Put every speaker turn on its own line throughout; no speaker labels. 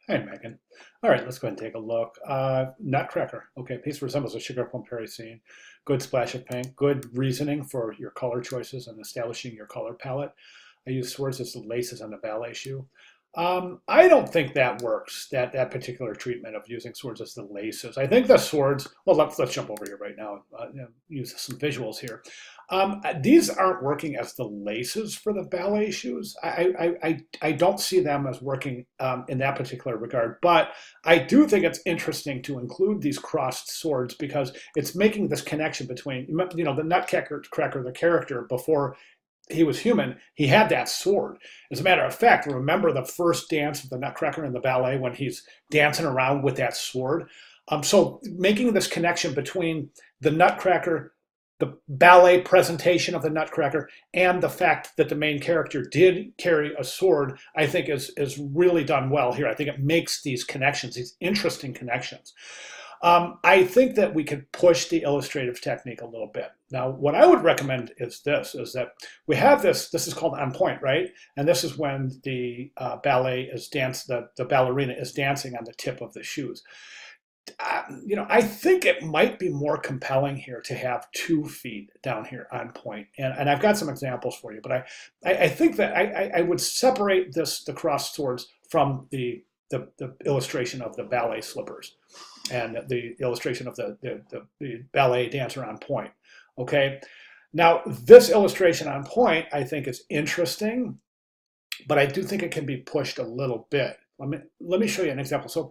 Hi, Megan. All right, let's go ahead and take a look. Nutcracker. Okay, piece resembles a sugar plum fairy scene. Good splash of pink. Good reasoning for your color choices and establishing your color palette. I use swords as the laces on the ballet shoe. I don't think that works. That particular treatment of using swords as the laces. I think the swords. Well, let's jump over here right now. Use some visuals here. These aren't working as the laces for the ballet shoes. I don't see them as working in that particular regard, but I do think it's interesting to include these crossed swords because it's making this connection between, the Nutcracker, the character before he was human, he had that sword. As a matter of fact, remember the first dance of the Nutcracker in the ballet when he's dancing around with that sword? So making this connection between the Nutcracker, the ballet presentation of the Nutcracker, and the fact that the main character did carry a sword, I think is really done well here. I think it makes these connections, these interesting connections. I think that we could push the illustrative technique a little bit. Now, what I would recommend is that we have this is called on point, right? And this is when the the ballerina is dancing on the tip of the shoes. I think it might be more compelling here to have 2 feet down here on point. And I've got some examples for you, but I think that I would separate the cross swords from the illustration of the ballet slippers and the illustration of the ballet dancer on point. Okay. Now, this illustration on point, I think, is interesting, but I do think it can be pushed a little bit. Let me show you an example. So,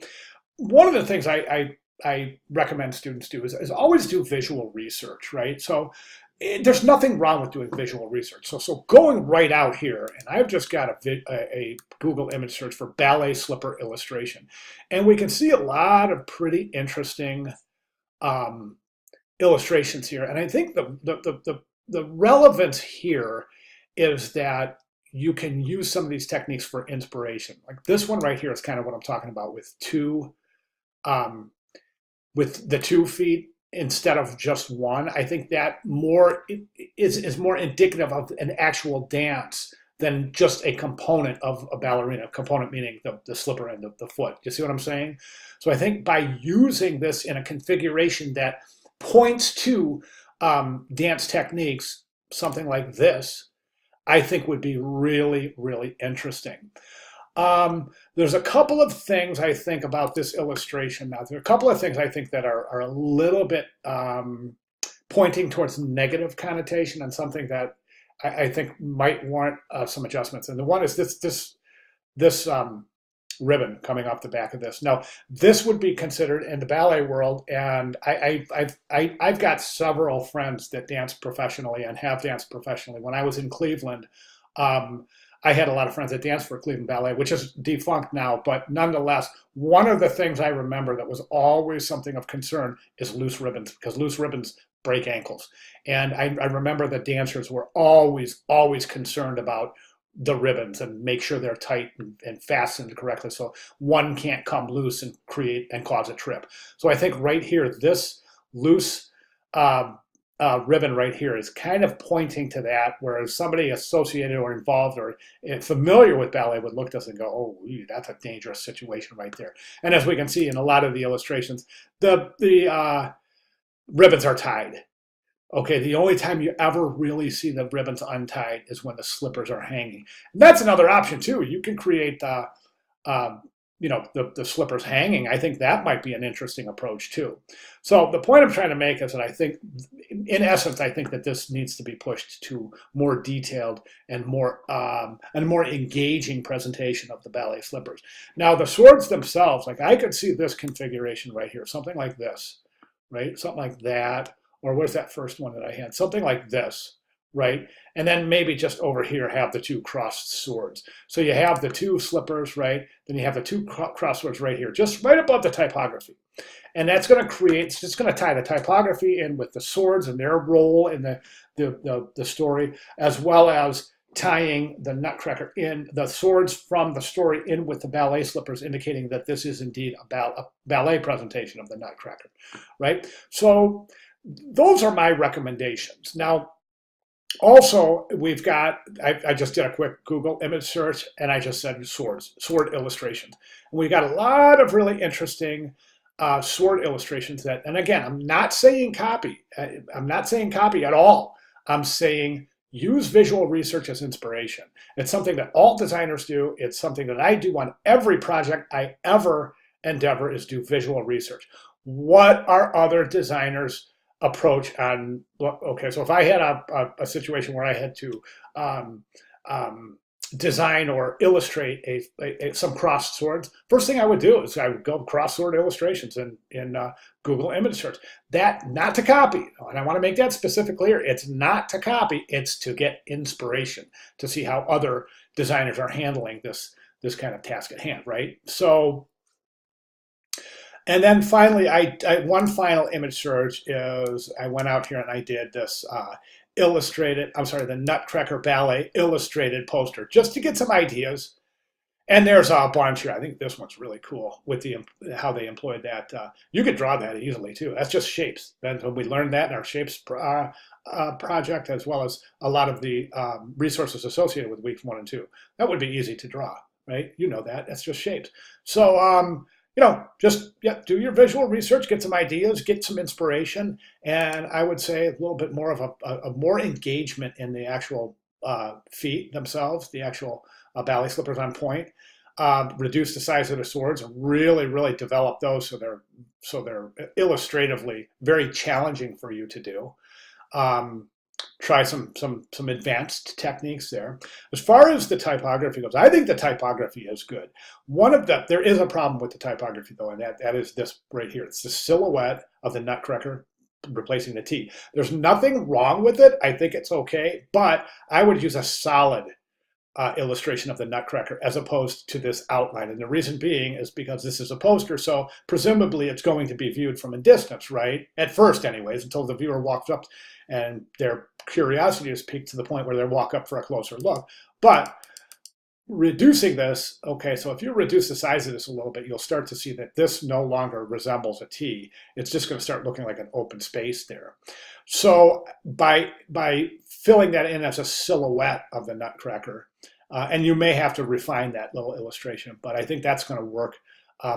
one of the things I recommend students do is always do visual research, right? So, there's nothing wrong with doing visual research. So going right out here, and I've just got a Google image search for ballet slipper illustration, and we can see a lot of pretty interesting um, illustrations here. And I think the relevance here is that you can use some of these techniques for inspiration. Like this one right here is kind of what I'm talking about um, with the 2 feet instead of just one. I think that is more indicative of an actual dance than just a component of a ballerina. Component meaning the slipper and the foot. You see what I'm saying? So I think by using this in a configuration that points to dance techniques, something like this, I think would be really, really interesting. There's a couple of things I think about this illustration now. There are a couple of things I think that are a little bit pointing towards negative connotation and something that I think might warrant some adjustments. And the one is this ribbon coming off the back of this. Now, this would be considered in the ballet world, and I've got several friends that dance professionally and have danced professionally. When I was in Cleveland, um, I had a lot of friends that danced for Cleveland Ballet, which is defunct now, but nonetheless, one of the things I remember that was always something of concern is loose ribbons, because loose ribbons break ankles. And I remember the dancers were always concerned about the ribbons and make sure they're tight and fastened correctly so one can't come loose and create and cause a trip. So I think right here, this loose uh, ribbon right here is kind of pointing to that, whereas somebody associated or involved or familiar with ballet would look at this and go, "Oh, that's a dangerous situation right there." And as we can see in a lot of the illustrations, the ribbons are tied. Okay, the only time you ever really see the ribbons untied is when the slippers are hanging. And that's another option too. You can create um, the slippers hanging. I think that might be an interesting approach too. So the point I'm trying to make is that I think, in essence, I think that this needs to be pushed to more detailed and more engaging presentation of the ballet slippers. Now the swords themselves, like I could see this configuration right here, something like this, right? Something like that. Or where's that first one that I had? Something like this, right? And then maybe just over here have the 2 crossed swords. So you have the 2 slippers, right? Then you have the 2 crossed swords right here, just right above the typography. And that's going to create, it's just going to tie the typography in with the swords and their role in the story, as well as tying the Nutcracker in, the swords from the story in with the ballet slippers, indicating that this is indeed a ballet presentation of the Nutcracker, right? So those are my recommendations. Now, Also, we've got, I just did a quick Google image search and I just said sword illustrations. And we got a lot of really interesting sword illustrations that, and again, I'm not saying copy. I'm not saying copy at all. I'm saying use visual research as inspiration. It's something that all designers do. It's something that I do on every project I ever endeavor is do visual research. What are other designers approach on, okay, so if I had a situation where I had to um, design or illustrate some crossed swords, first thing I would do is I would go cross sword illustrations in Google image search. That, not to copy, and I want to make that specifically clear, it's not to copy, it's to get inspiration, to see how other designers are handling this kind of task at hand, right? So, and then finally, one final image search is I went out here and I did this illustrated, I'm sorry, the Nutcracker Ballet illustrated poster, just to get some ideas. And there's a bunch here. I think this one's really cool with how they employed that. You could draw that easily too. That's just shapes. And we learned that in our shapes project, as well as a lot of the resources associated with weeks 1 and 2. That would be easy to draw, right? You know that. That's just shapes. So just do your visual research, get some ideas, get some inspiration, and I would say a little bit more of a more engagement in the actual feet themselves, the actual ballet slippers on point. Reduce the size of the swords and really develop those so they're illustratively very challenging for you to do. Try some advanced techniques there. As far as the typography goes, I think the typography is good. There is a problem with the typography though, and that is this right here. It's the silhouette of the Nutcracker replacing the T. There's nothing wrong with it. I think it's okay, but I would use a solid illustration of the Nutcracker as opposed to this outline. And the reason being is because this is a poster, so presumably it's going to be viewed from a distance, right? At first anyways, until the viewer walks up and their curiosity is piqued to the point where they walk up for a closer look. But reducing this, okay, so if you reduce the size of this a little bit, you'll start to see that this no longer resembles a T. It's just going to start looking like an open space there. So by filling that in as a silhouette of the Nutcracker, and you may have to refine that little illustration, but I think that's going to work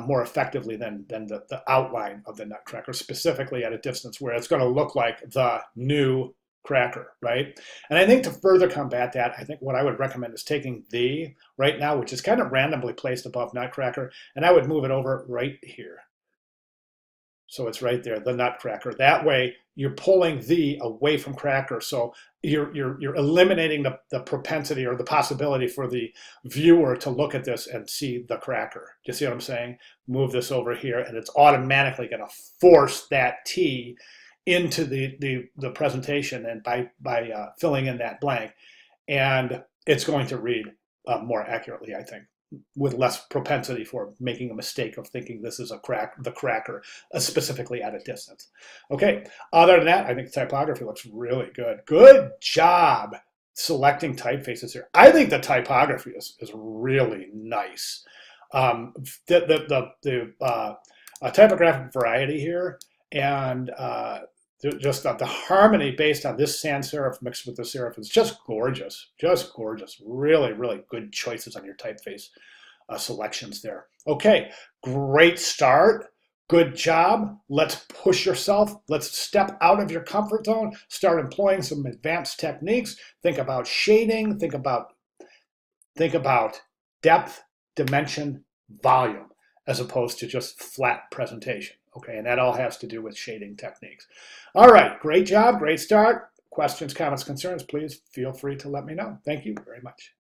more effectively than the outline of the Nutcracker, specifically at a distance where it's going to look like the new cracker, right? And I think to further combat that, I think what I would recommend is taking the right now, which is kind of randomly placed above Nutcracker, and I would move it over right here. So it's right there, the Nutcracker. That way, you're pulling the away from cracker. So you're eliminating the propensity or the possibility for the viewer to look at this and see the cracker. Do you see what I'm saying? Move this over here, and it's automatically going to force that T into the presentation, and by filling in that blank, and it's going to read more accurately, I think, with less propensity for making a mistake of thinking this is the cracker, specifically at a distance. Okay, other than that, I think the typography looks really good. Good job selecting typefaces here. I think the typography is really nice. The typographic variety here, and just the harmony based on this sans serif mixed with the serif is just gorgeous, really good choices on your typeface selections there. Okay, great start, good job. Let's push yourself, let's step out of your comfort zone, start employing some advanced techniques. Think about shading, think about depth, dimension, volume, as opposed to just flat presentation. Okay, and that all has to do with shading techniques. All right, great job, great start. Questions, comments, concerns, please feel free to let me know. Thank you very much.